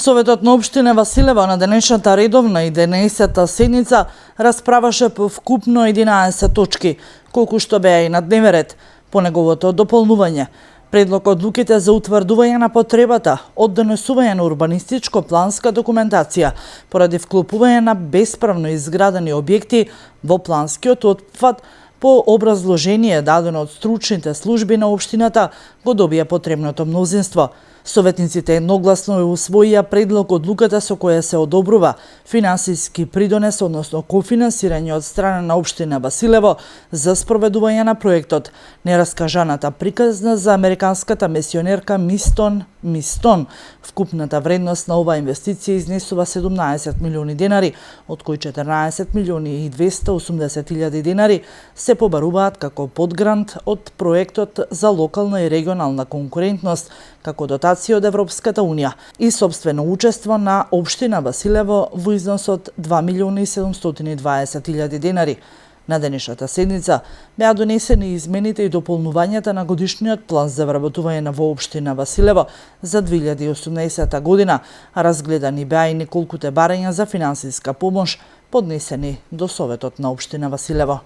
Советот на општина Василево на денешната редовна и 11-та седница расправаше по вкупно 11 точки, колку што беа и на дневен ред. По неговото дополнување, предлог одлуките за утврдување на потребата од донесување на урбанистичко-планска документација поради вклопување на бесправно изградени објекти во планскиот опфат по образложение дадено од стручните служби на општината го добија потребното мнозинство. Советниците едногласно усвоија предлог одлуката со која се одобрува финансиски придонес, односно кофинансирање од страна на општина Василево за спроведување на проектот. Нераскажаната приказна за американската мисионерка Мистон. Вкупната вредност на оваа инвестиција изнесува 17 милиони денари, од кои 14 милиони и 280 илјади денари се побаруваат како подгрант од проектот за локална и регионална конкурентност, како дотација од Европската Унија и собствено учество на општина Василево во износ од 2 милиони и 720 илјади денари. На денешната седница беа донесени измените и дополнувањата на годишниот план за вработување на општина Василево за 2018 година, а разгледани беа и неколкуте барања за финансиска помош поднесени до Советот на општина Василево.